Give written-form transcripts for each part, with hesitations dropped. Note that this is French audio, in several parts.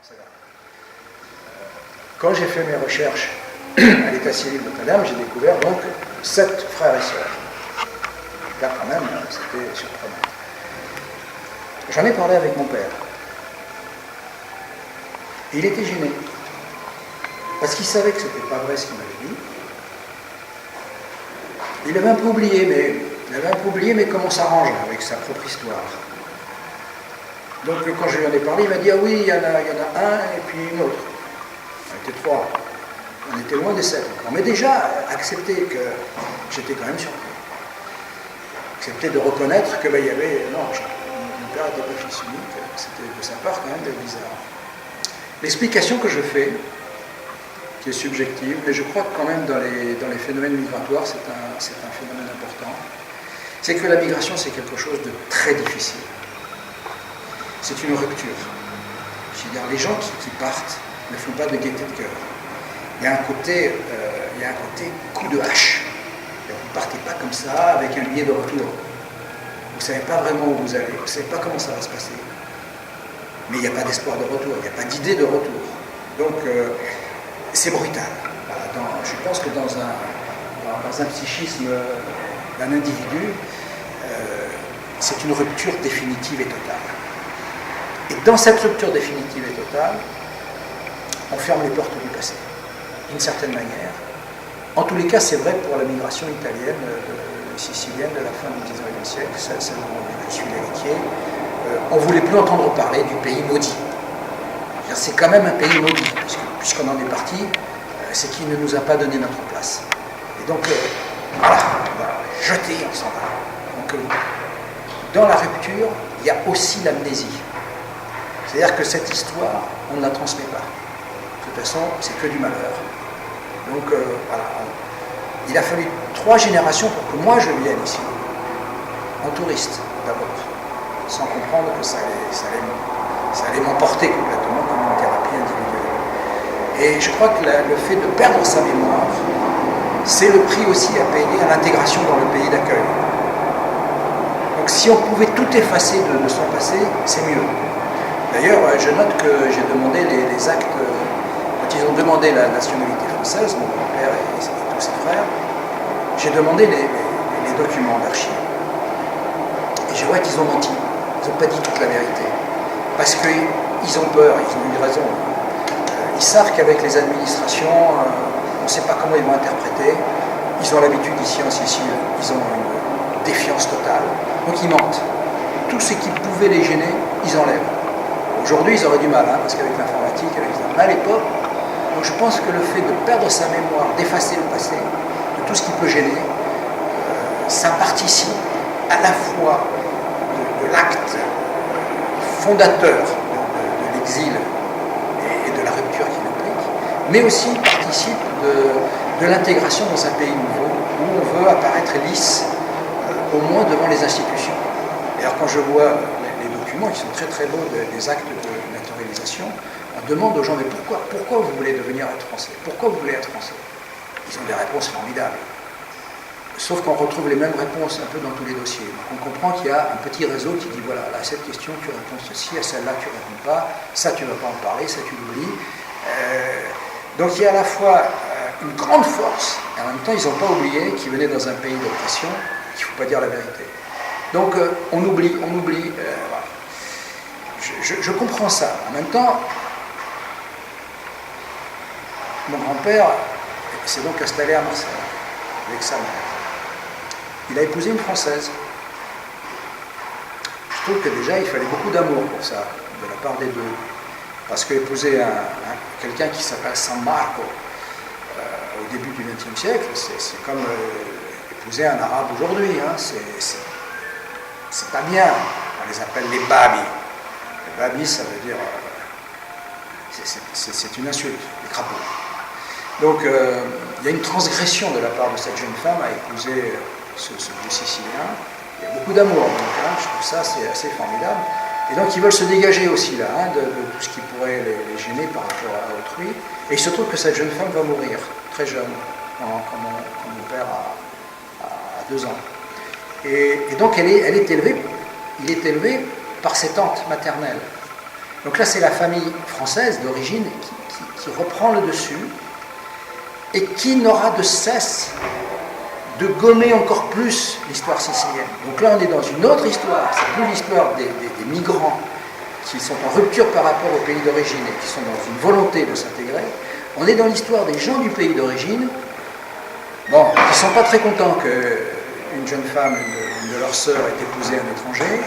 c'est grave. Quand j'ai fait mes recherches à l'état civil de Notre-Dame, j'ai découvert donc 7 frères et sœurs. Là, quand même, c'était surprenant. J'en ai parlé avec mon père. Et il était gêné. Parce qu'il savait que ce n'était pas vrai ce qu'il m'avait dit. Il avait un peu oublié, mais comment s'arrange avec sa propre histoire. Donc quand je lui en ai parlé, il m'a dit ah oui, il y en a un et puis une autre. On était 3. On était loin des 7 encore. Mais déjà, accepter que j'étais quand même surpris. Accepter de reconnaître que il y avait. Non, mon père n'était pas fils unique, c'était de sa part quand même d'être bizarre. L'explication que je fais, qui est subjective, mais je crois que quand même dans les phénomènes migratoires, c'est un phénomène important, c'est que la migration, c'est quelque chose de très difficile. C'est une rupture. C'est-à-dire, les gens qui partent ne font pas de gaieté de cœur. Il y a un côté coup de hache. Vous ne partez pas comme ça, avec un billet de retour. Vous ne savez pas vraiment où vous allez, vous ne savez pas comment ça va se passer. Mais il n'y a pas d'espoir de retour, il n'y a pas d'idée de retour. Donc, c'est brutal. Voilà, je pense que dans un psychisme d'un individu, c'est une rupture définitive et totale. Et dans cette rupture définitive et totale, on ferme les portes du passé, d'une certaine manière. En tous les cas, c'est vrai pour la migration italienne, sicilienne de la fin du XIXe siècle, celle dont je suis l'héritier. On ne voulait plus entendre parler du pays maudit. C'est quand même un pays maudit, puisqu'on en est parti, c'est qu'il ne nous a pas donné notre place. Et donc, voilà, on va jeter, on s'en va. Donc, dans la rupture, il y a aussi l'amnésie. C'est-à-dire que cette histoire, on ne la transmet pas. De toute façon, c'est que du malheur. Donc, voilà. Il a fallu 3 générations pour que moi je vienne ici, en touriste d'abord, sans comprendre que ça allait m'emporter complètement comme une thérapie individuelle. Et je crois que le fait de perdre sa mémoire, c'est le prix aussi à payer à l'intégration dans le pays d'accueil. Donc si on pouvait tout effacer de son passé, c'est mieux. D'ailleurs, je note que j'ai demandé les actes, quand ils ont demandé la nationalité française, mon père et tous ses frères, j'ai demandé les documents d'archives. Et je vois qu'ils ont menti. Ils n'ont pas dit toute la vérité. Parce qu'ils ont peur, ils ont eu raison. Ils savent qu'avec les administrations, on ne sait pas comment ils vont interpréter. Ils ont l'habitude ici en Sicile, ils ont une défiance totale. Donc ils mentent. Tout ce qui pouvait les gêner, ils enlèvent. Aujourd'hui, ils auraient du mal, parce qu'avec l'informatique, mais à l'époque, donc je pense que le fait de perdre sa mémoire, d'effacer le passé, de tout ce qui peut gêner, ça participe à la fois de l'acte fondateur de l'exil et de la rupture qu'il implique, mais aussi participe de l'intégration dans un pays nouveau où on veut apparaître lisse, au moins devant les institutions. D'ailleurs, quand je vois les documents, qui sont très très beaux, des actes de naturalisation, on demande aux gens, mais pourquoi vous voulez devenir être français? Pourquoi vous voulez être français? Ils ont des réponses formidables. Sauf qu'on retrouve les mêmes réponses un peu dans tous les dossiers. Donc on comprend qu'il y a un petit réseau qui dit, voilà, à cette question tu réponds ceci, à celle-là tu ne réponds pas, ça tu ne vas pas en parler, ça tu l'oublies. Donc il y a à la fois une grande force, et en même temps ils n'ont pas oublié qu'ils venaient dans un pays d'oppression, qu'il ne faut pas dire la vérité. Donc on oublie, voilà. Je comprends ça. En même temps, mon grand-père s'est donc installé à Marseille, avec sa mère. Il a épousé une Française. Je trouve que déjà, il fallait beaucoup d'amour pour ça, de la part des deux. Parce qu'épouser quelqu'un qui s'appelle San Marco au début du XXe siècle, c'est comme épouser un arabe aujourd'hui. C'est pas bien. On les appelle les babis. Les babis, ça veut dire... c'est une insulte, les crapauds. Donc, il y a une transgression de la part de cette jeune femme à épouser ce vieux Sicilien. Il y a beaucoup d'amour, donc, je trouve ça c'est assez formidable. Et donc, ils veulent se dégager aussi là, de tout ce qui pourrait les gêner par rapport à autrui. Et il se trouve que cette jeune femme va mourir, très jeune, quand mon père a 2 ans. Et donc, il est élevé par ses tantes maternelles. Donc là, c'est la famille française d'origine qui reprend le dessus et qui n'aura de cesse de gommer encore plus l'histoire sicilienne. Donc là, on est dans une autre histoire. C'est plus l'histoire des migrants qui sont en rupture par rapport au pays d'origine et qui sont dans une volonté de s'intégrer. On est dans l'histoire des gens du pays d'origine, bon, qui ne sont pas très contents qu'une jeune femme, une de leurs sœurs, ait épousé un étranger.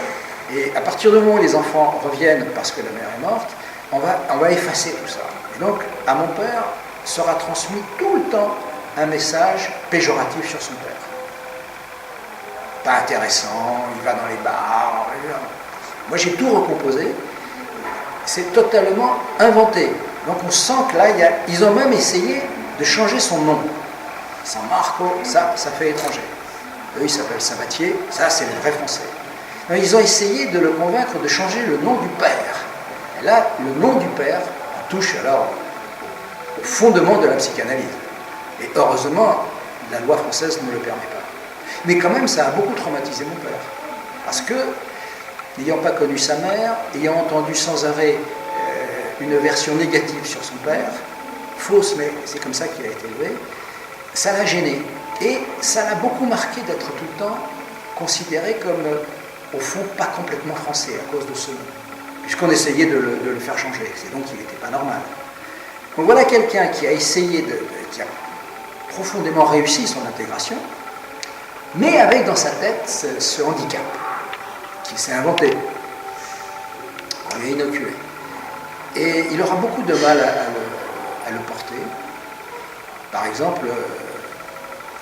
Et à partir du moment où les enfants reviennent parce que la mère est morte, on va effacer tout ça. Et donc, à mon père sera transmis tout le temps un message péjoratif sur son père. Pas intéressant, il va dans les bars. Moi, j'ai tout recomposé. C'est totalement inventé. Donc, on sent que là, ils ont même essayé de changer son nom. San Marco, ça fait étranger. Eux, il s'appelle Sabatier, ça, c'est le vrai français. Donc, ils ont essayé de le convaincre de changer le nom du père. Et là, le nom du père touche alors au fondement de la psychanalyse. Et heureusement, la loi française ne le permet pas. Mais quand même, ça a beaucoup traumatisé mon père. Parce que, n'ayant pas connu sa mère, ayant entendu sans arrêt une version négative sur son père, fausse, mais c'est comme ça qu'il a été élevé, ça l'a gêné. Et ça l'a beaucoup marqué d'être tout le temps considéré comme, au fond, pas complètement français à cause de ce nom. Puisqu'on essayait de le faire changer. C'est donc qu'il n'était pas normal. Donc voilà quelqu'un qui a essayé qui a profondément réussi son intégration, mais avec dans sa tête ce handicap qu'il s'est inventé, qu'on lui a inoculé. Et il aura beaucoup de mal à le porter. Par exemple,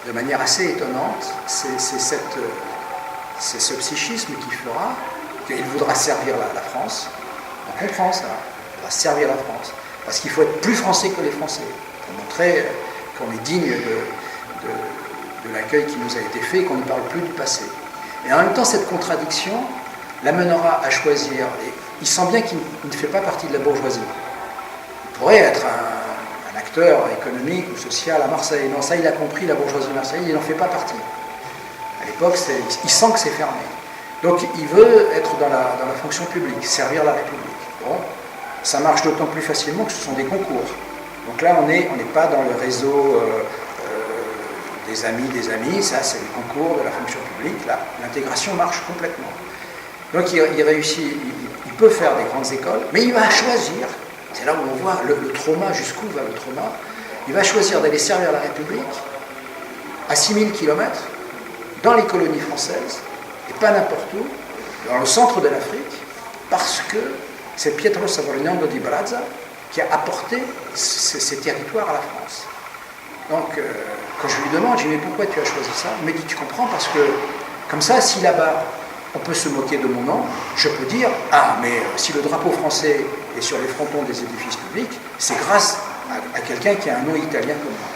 de manière assez étonnante, c'est ce psychisme qui fera qu'il voudra servir la France. On comprend ça, il voudra servir la France. Parce qu'il faut être plus français que les Français, pour montrer qu'on est digne de l'accueil qui nous a été fait et qu'on ne parle plus du passé. Et en même temps, cette contradiction l'amènera à choisir. Et il sent bien qu'il ne fait pas partie de la bourgeoisie. Il pourrait être un acteur économique ou social à Marseille. Non, ça, il a compris, la bourgeoisie marseillaise, il n'en fait pas partie. À l'époque, il sent que c'est fermé. Donc, il veut être dans la fonction publique, servir la République. Bon, ça marche d'autant plus facilement que ce sont des concours. Donc là, on n'est pas dans le réseau des amis, ça c'est les concours de la fonction publique. Là, l'intégration marche complètement. Donc il réussit, il peut faire des grandes écoles, mais il va choisir, c'est là où on voit le trauma, jusqu'où va le trauma, il va choisir d'aller servir la République à 6000 km dans les colonies françaises, et pas n'importe où, dans le centre de l'Afrique, parce que c'est Pietro Savorignano di Brazza qui a apporté ces territoires à la France. Donc, quand je lui demande, je lui dis, mais pourquoi tu as choisi ça? Il me dit, tu comprends, parce que, comme ça, si là-bas, on peut se moquer de mon nom, je peux dire, ah, mais si le drapeau français est sur les frontons des édifices publics, c'est grâce à quelqu'un qui a un nom italien comme moi.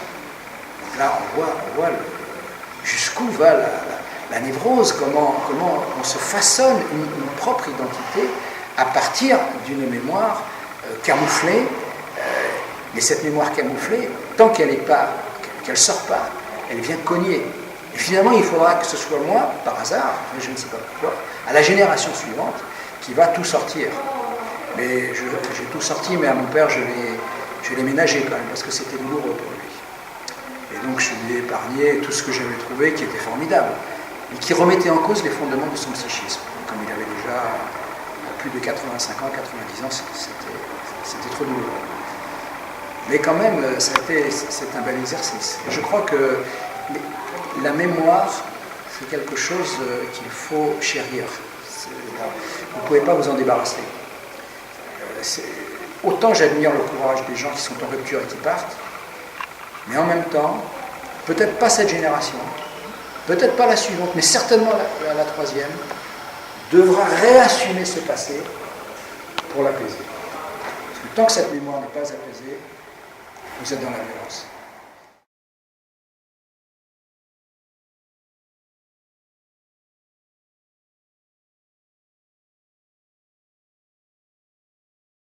Donc là, on voit jusqu'où va la névrose, comment on se façonne une propre identité à partir d'une mémoire camouflée, mais cette mémoire camouflée, tant qu'elle ne sort pas, elle vient cogner. Et finalement, il faudra que ce soit moi, par hasard, mais je ne sais pas pourquoi, à la génération suivante, qui va tout sortir. Mais j'ai tout sorti, mais à mon père, je l'ai ménagé quand même, parce que c'était douloureux pour lui. Et donc, je lui ai épargné tout ce que j'avais trouvé qui était formidable, et qui remettait en cause les fondements de son psychisme. Comme il avait déjà plus de 85 ans, 90 ans, c'était trop douloureux. Mais quand même, c'est un bel exercice. Je crois que la mémoire, c'est quelque chose qu'il faut chérir. Vous ne pouvez pas vous en débarrasser. Autant j'admire le courage des gens qui sont en rupture et qui partent, mais en même temps, peut-être pas cette génération, peut-être pas la suivante, mais certainement la troisième, devra réassumer ce passé pour l'apaiser. Parce que tant que cette mémoire n'est pas apaisée, vous êtes dans la violence.